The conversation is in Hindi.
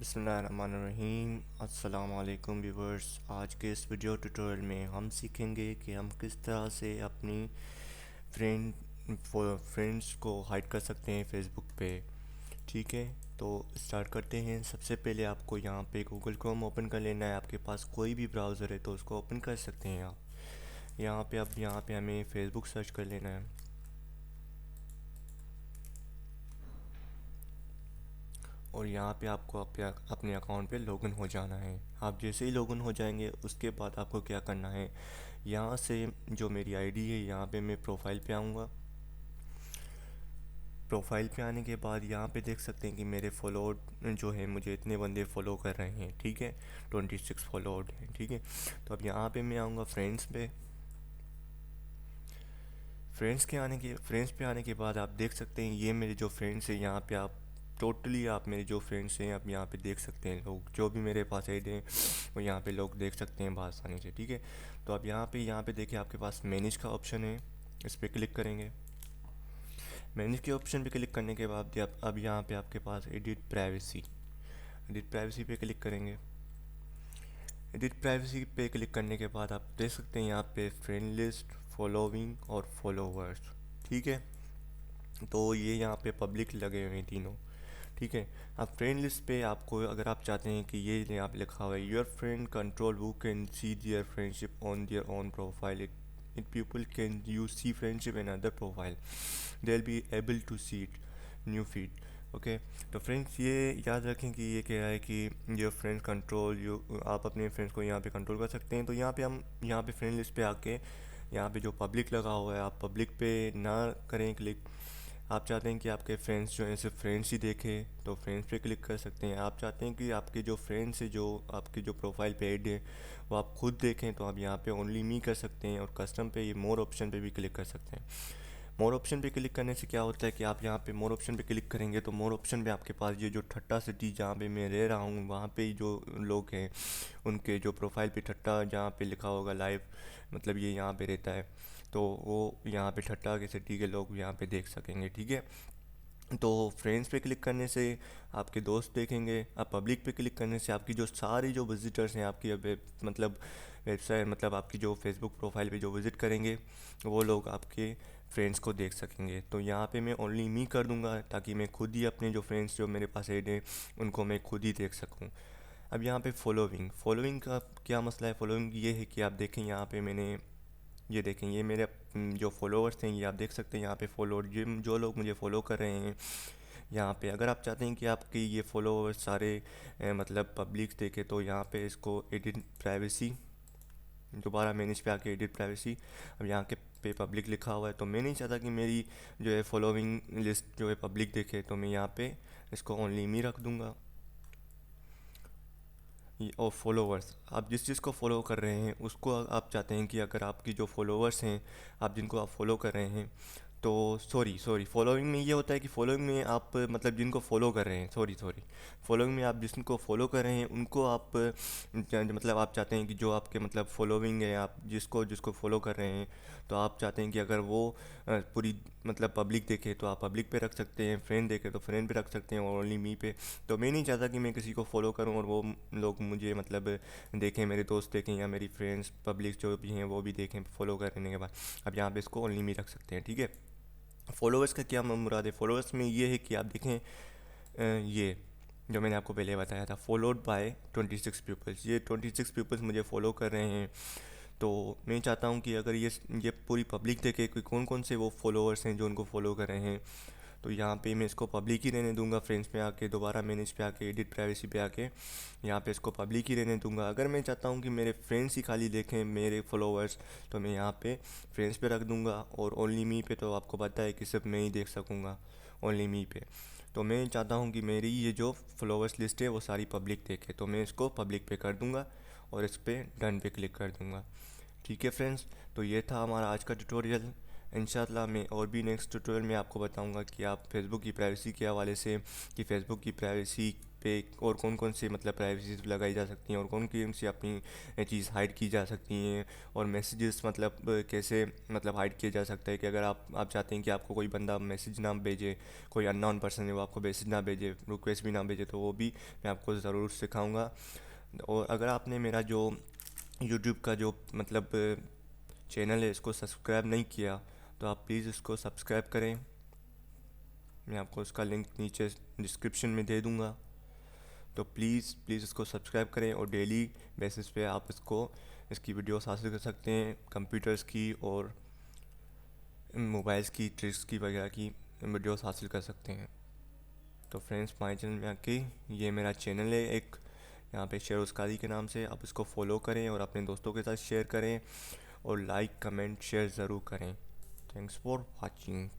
बिस्मिल्लाहिर्रहमानिर्रहीम। अस्सलाम वालेकुम व्यूवर्स। आज के इस वीडियो ट्यूटोरियल में हम सीखेंगे कि हम किस तरह से अपनी फ्रेंड्स को हाइड कर सकते हैं फेसबुक पे। ठीक है, तो स्टार्ट करते हैं। सबसे पहले आपको यहाँ पे गूगल क्रोम ओपन कर लेना है। आपके पास कोई भी ब्राउज़र है तो उसको ओपन कर सकते हैं आप। यहाँ पे अब यहाँ पे हमें फ़ेसबुक सर्च कर लेना है और यहाँ पे आपको अपने अकाउंट पे लॉगिन हो जाना है। आप जैसे ही लॉगिन हो जाएंगे उसके बाद आपको क्या करना है, यहाँ से जो मेरी आईडी है यहाँ पे मैं प्रोफाइल पे आऊँगा। प्रोफाइल पे आने के बाद यहाँ पे देख सकते हैं कि मेरे फॉलोअर जो है, मुझे इतने बंदे फॉलो कर रहे हैं। ठीक है, 26 फॉलोअर हैं। ठीक है, तो अब यहाँ पे मैं आऊँगा फ्रेंड्स पे। फ्रेंड्स पे आने के बाद आप देख सकते हैं ये मेरे जो फ्रेंड्स हैं, यहाँ पे आप टोटली आप मेरे जो फ्रेंड्स हैं आप यहाँ पे देख सकते हैं। लोग जो भी मेरे पास ऐड हैं वो यहाँ पे लोग देख सकते हैं बहुत आसानी से। ठीक है, तो अब यहाँ पे देखिए आपके पास मैनेज का ऑप्शन है, इस पर क्लिक करेंगे। मैनेज के ऑप्शन पे क्लिक करने के बाद अब यहाँ पे आपके पास एडिट प्राइवेसी पे क्लिक करेंगे। एडिट प्राइवेसी पे क्लिक करने के बाद आप देख सकते हैं यहाँ पे फ्रेंड लिस्ट, फॉलोइंग और फॉलोवर्स। ठीक है, तो ये यहाँ पे पब्लिक लगे हुए हैं तीनों। ठीक है, अब फ्रेंड लिस्ट पे आपको अगर आप चाहते हैं कि ये यहाँ पे लिखा हुआ है your friend control who can see their friendship on their own profile, it people can you see friendship in other profile, they will be able to see it new feed. Okay, तो फ्रेंड्स ये याद रखें कि ये कह रहा है कि योर फ्रेंड कंट्रोल यू, आप अपने फ्रेंड्स को यहाँ पे कंट्रोल कर सकते हैं। तो यहाँ पे हम यहाँ पे फ्रेंड लिस्ट पे आके यहाँ पे जो पब्लिक लगा हुआ है आप पब्लिक पे ना करें क्लिक। आप चाहते हैं कि आपके फ्रेंड्स जो हैं सिर्फ फ्रेंड्स ही देखें तो फ्रेंड्स पे क्लिक कर सकते हैं। आप चाहते हैं कि आपके जो फ्रेंड्स है जो आपकी जो प्रोफाइल पे ऐड है वो आप खुद देखें तो आप यहाँ पे ओनली मी कर सकते हैं और कस्टम पे ये मोर ऑप्शन पे भी क्लिक कर सकते हैं। मोर ऑप्शन पे क्लिक करने से क्या होता है कि आप यहाँ पे मोर ऑप्शन पे क्लिक करेंगे तो मोर ऑप्शन पे आपके पास ये जो ठट्टा सिटी जहाँ पे मैं रह रहा हूँ वहाँ पे जो लोग हैं उनके जो प्रोफाइल पे ठट्टा जहाँ पे लिखा होगा लाइव, मतलब ये यहाँ पे रहता है, तो वो यहाँ पे ठट्टा के सिटी के लोग यहाँ पे देख सकेंगे। ठीक है, तो फ्रेंड्स पे क्लिक करने से आपके दोस्त देखेंगे। आप पब्लिक पे क्लिक करने से आपकी जो सारी जो विजिटर्स हैं आपकी मतलब वेबसाइट, मतलब आपकी जो फेसबुक प्रोफाइल पे जो विज़िट करेंगे वो लोग आपके फ्रेंड्स को देख सकेंगे। तो यहाँ पे मैं ओनली मी कर दूँगा ताकि मैं खुद ही अपने जो फ्रेंड्स जो मेरे पास ऐड हैं उनको मैं खुद ही देख सकूँ। अब यहाँ पे फॉलोइंग का क्या मसला है। फॉलोइंग ये है कि आप देखें यहाँ पे मैंने ये देखें ये मेरे जो फॉलोअर्स हैं ये आप देख सकते हैं यहाँ पे फॉलोअर जो लोग मुझे फॉलो कर रहे हैं यहाँ पे। अगर आप चाहते हैं कि आपके ये फॉलोअर्स सारे मतलब पब्लिक देखे तो यहाँ पे इसको एडिट प्राइवेसी, दोबारा मैनेज पे आके एडिट प्राइवेसी, अब यहाँ के पे पब्लिक लिखा हुआ है तो मैं नहीं चाहता कि मेरी जो है फॉलोइंग लिस्ट जो है पब्लिक देखे, तो मैं यहाँ पे इसको ओनली मी रख दूँगा। और फॉलोवर्स, आप जिस चीज़ को फॉलो कर रहे हैं उसको आप चाहते हैं कि अगर आपकी जो फॉलोवर्स हैं आप जिनको आप फॉलो कर रहे हैं तो सॉरी फॉलोइंग में ये होता है कि फॉलोइंग में आप मतलब जिनको फॉलो कर रहे हैं, सॉरी फॉलोइंग में आप जिनको फॉलो कर रहे हैं उनको आप मतलब आप चाहते हैं कि जो आपके मतलब फॉलोइंग है आप जिसको जिसको फॉलो कर रहे हैं तो आप चाहते हैं कि अगर वो पूरी मतलब पब्लिक देखे तो आप पब्लिक पे रख सकते हैं, फ्रेंड देखे तो फ्रेंड पे रख सकते हैं और ओनली मी पे। तो मैं नहीं चाहता कि मैं किसी को फॉलो करूं और वो लोग मुझे मतलब देखें, मेरे दोस्त देखें या मेरी फ्रेंड्स पब्लिक जो भी हैं वो भी देखें फॉलो करने के बाद। अब यहाँ पे इसको ओनली मी रख सकते हैं। ठीक है, फॉलोअर्स का क्या मुराद है। फॉलोअर्स में ये है कि आप देखें ये जो मैंने आपको पहले बताया था फॉलोड बाय 26 पीपल्स, ये 26 पीपल्स मुझे फॉलो कर रहे हैं। तो मैं चाहता हूँ कि अगर ये पूरी पब्लिक देखे कि कौन कौन से वो फॉलोअर्स हैं जो उनको फॉलो कर रहे हैं, तो यहाँ पे मैं इसको पब्लिक ही रहने दूंगा। फ्रेंड्स पे आके दोबारा मैनेज पे आके एडिट प्राइवेसी पे आके यहाँ पे इसको पब्लिक ही रहने दूंगा। अगर मैं चाहता हूँ कि मेरे फ्रेंड्स ही खाली देखें मेरे फॉलोअर्स तो मैं यहाँ पे फ्रेंड्स पे रख दूंगा और ओनली मी पे तो आपको पता है कि सिर्फ मैं ही देख सकूँगा ओनली मी पे। तो मैं चाहता हूँ कि मेरी ये जो फॉलोअर्स लिस्ट है वो सारी पब्लिक देखे, तो मैं इसको पब्लिक पे कर दूँगा और इस पर डन पे क्लिक कर दूँगा। ठीक है फ्रेंड्स, तो ये था हमारा आज का ट्यूटोरियल। इंशाल्लाह मैं और भी नेक्स्ट ट्यूटोरियल में आपको बताऊंगा कि आप फेसबुक की प्राइवेसी के हवाले से कि फेसबुक की प्राइवेसी पे और कौन कौन सी मतलब प्राइवेसी लगाई जा सकती हैं और कौन कौन सी अपनी चीज़ हाइड की जा सकती हैं, और मैसेजेस मतलब कैसे मतलब हाइड किया जा सकता है कि अगर आप चाहते हैं कि आपको कोई बंदा मैसेज ना भेजे, कोई अननोन पर्सन है वो आपको मैसेज ना भेजे, रिक्वेस्ट भी ना भेजे, तो वो भी मैं आपको ज़रूर सिखाऊंगा। और अगर आपने मेरा जो यूट्यूब का जो मतलब चैनल है इसको सब्सक्राइब नहीं किया, तो आप प्लीज़ इसको सब्सक्राइब करें। मैं आपको इसका लिंक नीचे डिस्क्रिप्शन में दे दूँगा। तो प्लीज़ प्लीज़ इसको सब्सक्राइब करें और डेली बेसिस पे आप इसकी वीडियोस हासिल कर सकते हैं, कंप्यूटर्स की और मोबाइल्स की ट्रिक्स की वगैरह की वीडियोस हासिल कर सकते हैं। तो फ्रेंड्स, माय चैनल में आके, ये मेरा चैनल है एक, यहाँ पे शेर उसकारी के नाम से, आप इसको फॉलो करें और अपने दोस्तों के साथ शेयर करें और लाइक कमेंट शेयर ज़रूर करें। Thanks for watching.